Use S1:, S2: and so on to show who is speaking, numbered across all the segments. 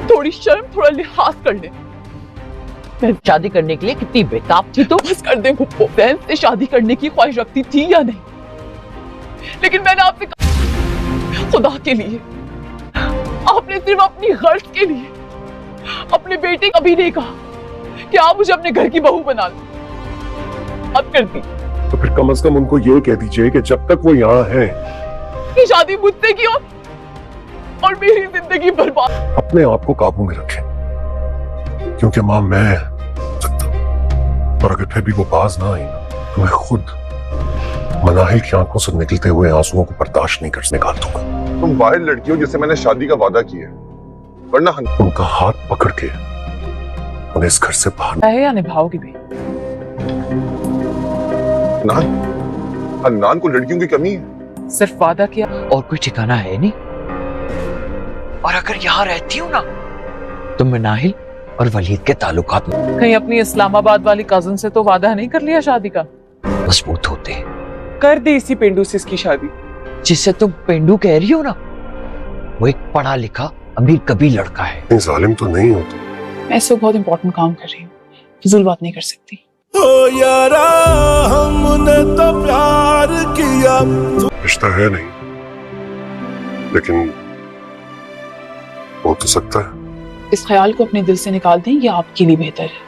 S1: थोड़ी शर्म, थोड़ा लिहाज कर ले। मैं शादी करने के लिए कितनी बेताब थी। तो बस कर दे फुप्पो। बहन से शादी करने की ख्वाहिश रखती थी या नहीं, लेकिन मैंने आपसे कहा खुदा के लिए, आपने सिर्फ अपनी गर्ज के लिए अपने बेटे कभी नहीं कहा कि आप मुझे अपने घर की बहू बना लो। अब करती
S2: तो फिर कम से कम उनको ये कह दीजिए कि जब तक वो यहाँ हैं,
S1: कि शादी मुझसे की और मेरी जिंदगी बर्बाद।
S2: अपने आप को काबू में रखें, क्योंकि मां मैं सकता हूं, और अगर फिर भी वो बाज ना आई तो मैं खुद मनाहिल की आंखों से निकलते हुए आंसुओं को बर्दाश्त नहीं कर निकाल दूंगा।
S3: तुम वाहिद लड़की हो जिससे मैंने शादी का वादा किया है, वरना
S2: उनका हाथ पकड़ के उन्हें इस घर से बाहर
S1: है या निभाओगी भी?
S3: नान को लड़कियों की कमी है।
S1: सिर्फ वादा किया
S4: और कोई ठिकाना है नहीं। और अगर यहाँ रहती हूँ ना तो मनाहिल और वलीद के ताल्लुकात
S1: कहीं अपनी इस्लामाबाद वाली कजन से तो वादा नहीं कर लिया शादी का?
S4: मजबूत होते हैं।
S1: कर दी इसी पेंडू से इसकी शादी।
S4: जिससे तुम पेंडू कह रही हो ना, वो एक पढ़ा लिखा अमीर कभी लड़का है।
S2: जालिम तो नहीं होता।
S1: मैं इससे बहुत इंपॉर्टेंट काम कर रही हूँ, फिजूल बात नहीं कर सकती।
S5: ओ यारा हमने तो प्यार किया।
S2: रिश्ता है नहीं, लेकिन हो तो सकता है।
S1: इस ख्याल को अपने दिल से निकाल दें, ये आपके लिए बेहतर है।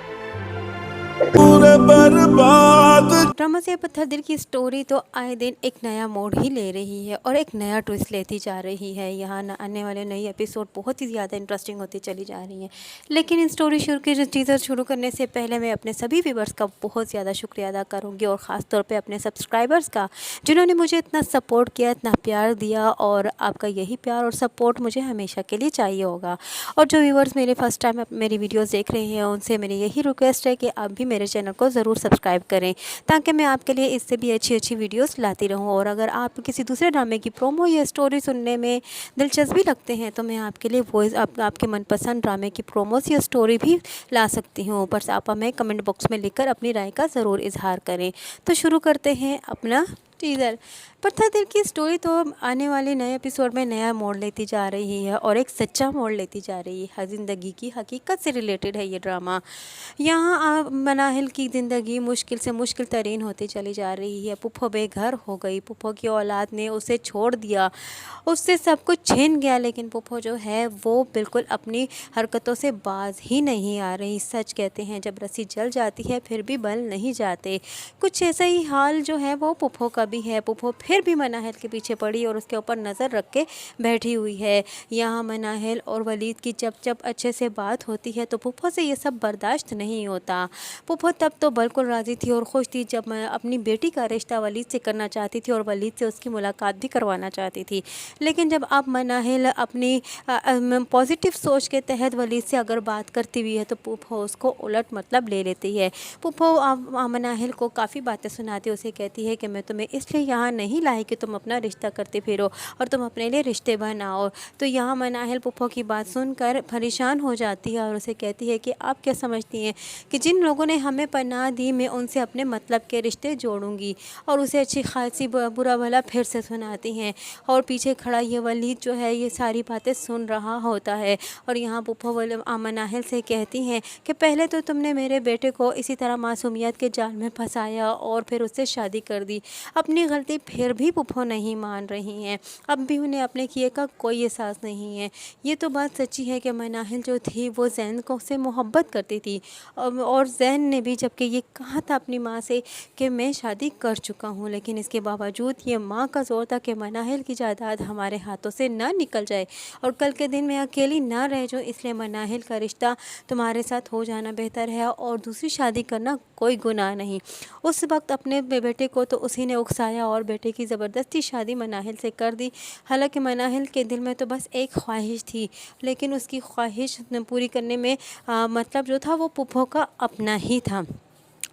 S5: पूरे बर्बाद।
S6: ड्रामा से पत्थर दिल की स्टोरी तो आए दिन एक नया मोड़ ही ले रही है और एक नया ट्विस्ट लेती जा रही है। यहाँ आने वाले नई एपिसोड बहुत ही ज़्यादा इंटरेस्टिंग होती चली जा रही हैं। लेकिन इन स्टोरी टीजर शुरू करने से पहले मैं अपने सभी व्यूवर्स का बहुत ज़्यादा शुक्रिया अदा करूँगी, और ख़ास तौर पे अपने सब्सक्राइबर्स का, जिन्होंने मुझे इतना सपोर्ट किया, इतना प्यार दिया, और आपका यही प्यार और सपोर्ट मुझे हमेशा के लिए चाहिए होगा। और जो व्यूवर्स मेरे फर्स्ट टाइम मेरी वीडियोज़ देख रहे हैं, उनसे मेरी यही रिक्वेस्ट है कि आप भी मेरे चैनल को ज़रूर सब्सक्राइब करें, ताकि मैं आपके लिए इससे भी अच्छी अच्छी वीडियोस लाती रहूं। और अगर आप किसी दूसरे ड्रामे की प्रोमो या स्टोरी सुनने में दिलचस्पी रखते हैं, तो मैं आपके लिए वॉइस आपके मनपसंद ड्रामे की प्रोमोस या स्टोरी भी ला सकती हूँ। ऊपर से आप हमें कमेंट बॉक्स में लिखकर अपनी राय का ज़रूर इजहार करें। तो शुरू करते हैं अपना टीजर। पत्थर दिल की स्टोरी तो आने वाले नए एपिसोड में नया मोड़ लेती जा रही है, और एक सच्चा मोड़ लेती जा रही है। ज़िंदगी की हकीकत से रिलेटेड है ये ड्रामा। यहाँ मनाहिल की ज़िंदगी मुश्किल से मुश्किल तरीन होती चली जा रही है। पुप्पो बेघर हो गई, पुप्पो की औलाद ने उसे छोड़ दिया, उससे सब कुछ छीन गया, लेकिन पुप्पो जो है वो बिल्कुल अपनी हरकतों से बाज ही नहीं आ रही। सच कहते हैं, जब रस्सी जल जाती है फिर भी बल नहीं जाते। कुछ ऐसा ही हाल जो है वो पुप्पो का भी है। पुप्पो फिर भी मनाहिल के पीछे पड़ी और उसके ऊपर नज़र रख के बैठी हुई है। यहाँ मनाहिल और वलीद की जब जब अच्छे से बात होती है तो पुप्पो से ये सब बर्दाश्त नहीं होता। पुप्पो तब तो बिल्कुल राज़ी थी और खुश थी जब मैं अपनी बेटी का रिश्ता वलीद से करना चाहती थी और वलीद से उसकी मुलाकात भी करवाना चाहती थी। लेकिन जब अब मनाहिल अपनी पॉजिटिव सोच के तहत वलीद से अगर बात करती हुई है तो पुप्पो उसको उलट मतलब ले लेती है। पुप्पो मनाहिल को काफ़ी बातें सुनाती है, उसे कहती है कि मैं तुम्हें इसलिए यहाँ नहीं लाई कि तुम अपना रिश्ता करते फिरो और तुम अपने लिए रिश्ते बनाओ। तो यहाँ मनाहिल पुप्पो की बात सुनकर परेशान हो जाती है और उसे कहती है कि आप क्या समझती हैं कि जिन लोगों ने हमें पनाह दी मैं उनसे अपने मतलब के रिश्ते जोड़ूंगी। और उसे अच्छी खासी बुरा भला फिर से सुनाती हैं, और पीछे खड़ा ये वलीद जो है ये सारी बातें सुन रहा होता है। और यहाँ पुप्पो मनाहिल से कहती हैं कि पहले तो तुमने मेरे बेटे को इसी तरह मासूमियत के जाल में फंसाया और फिर उससे शादी कर दी। अपनी गलती फिर भी पुप्पो नहीं मान रही हैं, अब भी उन्हें अपने किए का कोई एहसास नहीं है। ये तो बात सच्ची है कि मनाहिल जो थी वो जैन को से मोहब्बत करती थी, और जैन ने भी जबकि ये कहा था अपनी माँ से कि मैं शादी कर चुका हूँ, लेकिन इसके बावजूद ये माँ का जोर था कि मनाहिल की जायदाद हमारे हाथों से ना निकल जाए और कल के दिन मैं अकेली ना रह जाऊँ, इसलिए मनाहिल का रिश्ता तुम्हारे साथ हो जाना बेहतर है और दूसरी शादी करना कोई गुनाह नहीं। उस वक्त अपने बेटे को तो उसी ने उकसाया और बेटे की ज़बरदस्ती शादी मनाहिल से कर दी। हालांकि मनाहिल के दिल में तो बस एक ख्वाहिश थी, लेकिन उसकी ख्वाहिश पूरी करने में मतलब जो था वो पुप्पो का अपना ही था।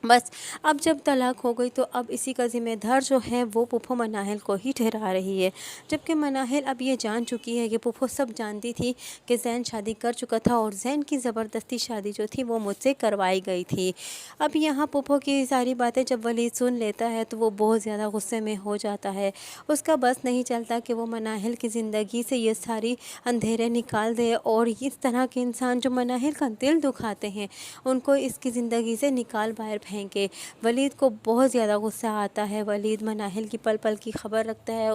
S6: बस अब जब तलाक हो गई तो अब इसी का ज़िम्मेदार जो है वो पुप्पो मनाहिल को ही ठहरा रही है। जबकि मनाहिल अब ये जान चुकी है कि पुप्पो सब जानती थी कि ज़ैन शादी कर चुका था और ज़ैन की ज़बरदस्ती शादी जो थी वो मुझसे करवाई गई थी। अब यहाँ पुप्पो की सारी बातें जब वलीद सुन लेता है तो वो बहुत ज़्यादा गुस्से में हो जाता है। उसका बस नहीं चलता कि वो मनाहिल की ज़िंदगी से ये सारी अंधेरे निकाल दे और इस तरह के इंसान जो मनाहिल का दिल दुखाते हैं उनको इसकी ज़िंदगी से निकाल बाहर फेंके। वलीद को बहुत ज़्यादा गुस्सा आता है। वलीद मनाहिल की पल पल की खबर रखता है,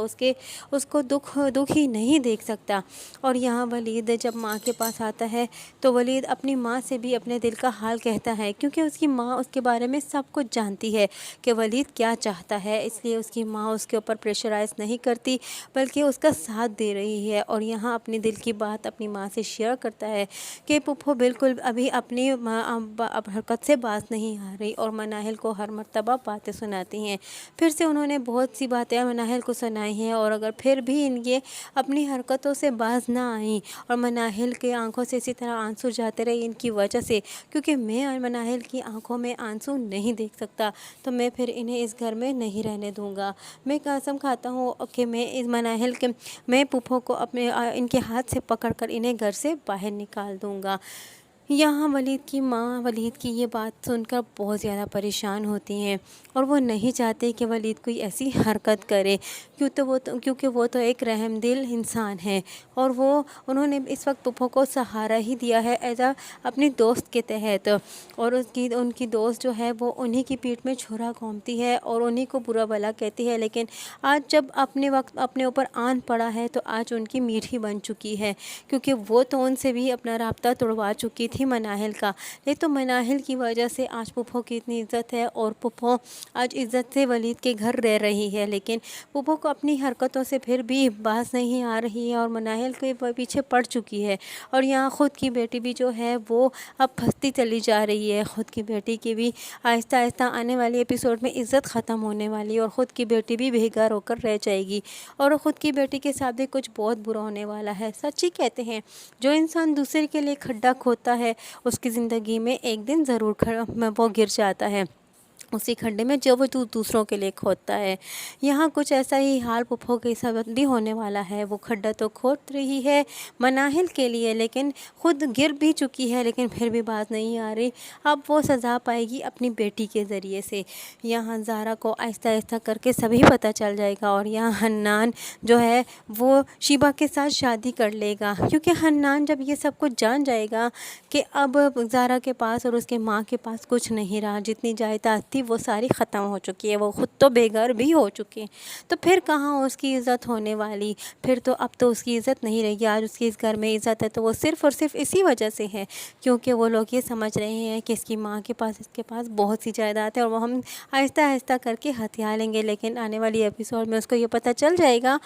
S6: उसको दुख ही नहीं देख सकता। और यहाँ वलीद जब माँ के पास आता है तो वलीद अपनी माँ से भी अपने दिल का हाल कहता है, क्योंकि उसकी माँ उसके बारे में सब कुछ जानती है कि वलीद क्या चाहता है। इसलिए उसकी माँ उसके ऊपर प्रेशराइज़ नहीं करती बल्कि उसका साथ दे रही है। और यहाँ अपनी दिल की बात अपनी माँ से शेयर करता है कि पुप्पो बिल्कुल अभी अपनी हरकत से बाज नहीं आ रही और मनाहिल को हर मर्तबा बातें सुनाती हैं। फिर से उन्होंने बहुत सी बातें मनाहिल को सुनाई हैं और अगर फिर भी इनके अपनी हरकतों से बाज ना आई और मनाहिल के आंखों से इसी तरह आंसू जाते रहे इनकी वजह से, क्योंकि मैं मनाहिल की आंखों में आंसू नहीं देख सकता तो मैं फिर इन्हें इस घर में नहीं रहने दूंगा। मैं कसम खाता हूँ कि मैं पुप्पो को अपने इनके हाथ से पकड़कर इन्हें घर से बाहर निकाल दूंगा। यहाँ वलीद की माँ वलीद की ये बात सुनकर बहुत ज़्यादा परेशान होती हैं और वो नहीं चाहते कि वलीद कोई ऐसी हरकत करे, क्योंकि वो तो एक रहमदिल इंसान है और उन्होंने इस वक्त पुप्पो को सहारा ही दिया है अपनी दोस्त के तहत। और उनकी दोस्त जो है वो उन्हीं की पीठ में छुरा घोंपती है और उन्हीं को बुरा भला कहती है। लेकिन आज जब अपने ऊपर आन पड़ा है तो आज उनकी मीठी बन चुकी है, क्योंकि वो तो उनसे भी अपना राब्ता तोड़वा चुकी थी मनाहिल का। नहीं तो मनाहिल की वजह से आज पुप्पो की इतनी इज़्ज़त है और पुप्पो आज इज़्ज़त से वलीद के घर रह रही है। लेकिन पुप्पो को अपनी हरकतों से फिर भी बाज नहीं आ रही है और मनाहिल के पीछे पड़ चुकी है। और यहाँ ख़ुद की बेटी भी जो है वो अब फंसती चली जा रही है। ख़ुद की बेटी की भी आहिस्ता आहिस्ता आने वाले एपिसोड में इज़्ज़त ख़त्म होने वाली है और ख़ुद की बेटी भी बेघर होकर रह जाएगी और ख़ुद की बेटी के साथ भी कुछ बहुत बुरा होने वाला है। सच ही कहते हैं, जो इंसान दूसरे के लिए खड्डा खोदता है उसकी ज़िंदगी में एक दिन ज़रूर वो गिर जाता है उसी खड्डे में जो वो दूसरों के लिए खोदता है। यहाँ कुछ ऐसा ही हाल पुप्पो के साथ भी होने वाला है। वो खड्डा तो खोद रही है मनाहिल के लिए, लेकिन खुद गिर भी चुकी है, लेकिन फिर भी बात नहीं आ रही। अब वो सज़ा पाएगी अपनी बेटी के ज़रिए से। यहाँ ज़ारा को आहिस्ता आहिस्ता करके सभी पता चल जाएगा और यहाँ हन्नान जो है वो शिबा के साथ शादी कर लेगा, क्योंकि हन्नान जब ये सब कुछ जान जाएगा कि अब ज़ारा के पास और उसके माँ के पास कुछ नहीं रहा, जितनी जायदाद थी वो सारी ख़त्म हो चुकी है, वो ख़ुद तो बेघर भी हो चुके हैं, तो फिर कहाँ उसकी इज़्ज़त होने वाली। फिर तो अब तो उसकी इज़्ज़त नहीं रहेगी। आज उसकी इस घर में इज़्ज़त है तो वो सिर्फ़ और सिर्फ इसी वजह से है क्योंकि वो लोग ये समझ रहे हैं कि इसकी माँ के पास इसके पास बहुत सी जायदाद है और वो हम आहिस्ता आहिस्ता करके हथिया लेंगे। लेकिन आने वाली एपिसोड में उसको ये पता चल जाएगा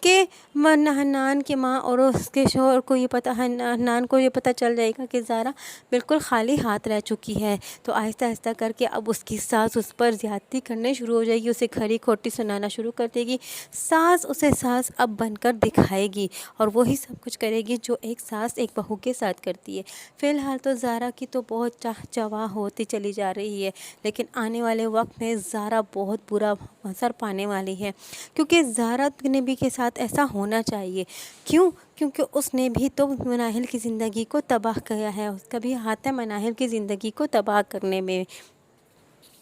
S6: कि हन्नान की माँ और उसके शोहर को हन्नान को ये पता चल जाएगा कि ज़ारा बिल्कुल खाली हाथ रह चुकी है। तो आहिस्ता आहिस्ता करके अब उसकी सास उस पर ज़्यादती करने शुरू हो जाएगी, उसे खरी खोटी सुनाना शुरू कर देगी। सास उसे सास अब बनकर दिखाएगी और वही सब कुछ करेगी जो एक सास एक बहू के साथ करती है। फ़िलहाल तो ज़ारा की तो बहुत चाह चवा होती चली जा रही है, लेकिन आने वाले वक्त में ज़ारा बहुत बुरा असर पाने वाली है, क्योंकि ज़ारा ने भी के साथ ऐसा होना चाहिए। क्योंकि उसने भी तो मनाहिल की ज़िंदगी को तबाह किया है, उसका भी हाथ है मनाहिल की ज़िंदगी को तबाह करने में।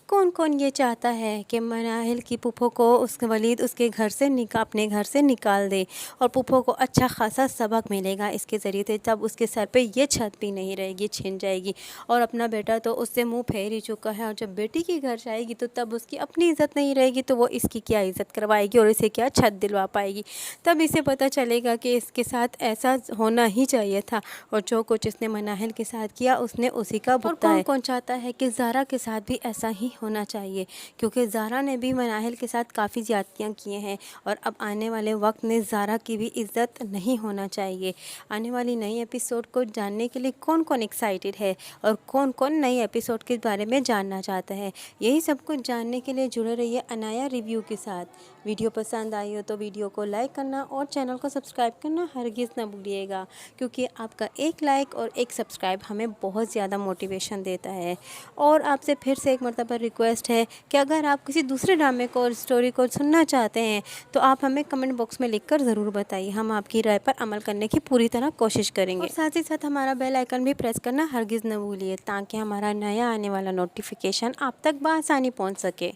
S6: कौन कौन ये चाहता है कि मनाहिल की पुप्पो को वलीद उसके घर से अपने घर से निकाल दे और पुप्पो को अच्छा खासा सबक मिलेगा इसके ज़रिए से। तब उसके सर पे ये छत भी नहीं रहेगी, छिन जाएगी और अपना बेटा तो उससे मुंह फेर ही चुका है। और जब बेटी के घर जाएगी तो तब उसकी अपनी इज़्ज़त नहीं रहेगी तो वो इसकी क्या इज़्ज़त करवाएगी और इसे क्या छत दिलवा पाएगी। तब इसे पता चलेगा कि इसके साथ ऐसा होना ही चाहिए था और जो कुछ इसने मनाहिल के साथ किया उसने उसी का भुगता है। कौन चाहता है कि ज़ारा के साथ भी ऐसा ही होना चाहिए, क्योंकि ज़ारा ने भी मनाहिल के साथ काफ़ी ज़्यादतियाँ किए हैं और अब आने वाले वक्त में ज़ारा की भी इज़्ज़त नहीं होना चाहिए। आने वाली नई एपिसोड को जानने के लिए कौन कौन एक्साइटेड है और कौन कौन नई एपिसोड के बारे में जानना चाहता है, यही सब कुछ जानने के लिए जुड़े रहिए अनाया रिव्यू के साथ। वीडियो पसंद आई हो तो वीडियो को लाइक करना और चैनल को सब्सक्राइब करना हरगिज़ ना भूलिएगा, क्योंकि आपका एक लाइक और एक सब्सक्राइब हमें बहुत ज़्यादा मोटिवेशन देता है। और आपसे फिर से एक मरतबा रिक्वेस्ट है कि अगर आप किसी दूसरे ड्रामे को और स्टोरी को सुनना चाहते हैं तो आप हमें कमेंट बॉक्स में लिखकर ज़रूर बताइए, हम आपकी राय पर अमल करने की पूरी तरह कोशिश करेंगे। और साथ ही साथ हमारा बेल आइकन भी प्रेस करना हरगिज़ न भूलिए, ताकि हमारा नया आने वाला नोटिफिकेशन आप तक बआसानी पहुंच सके।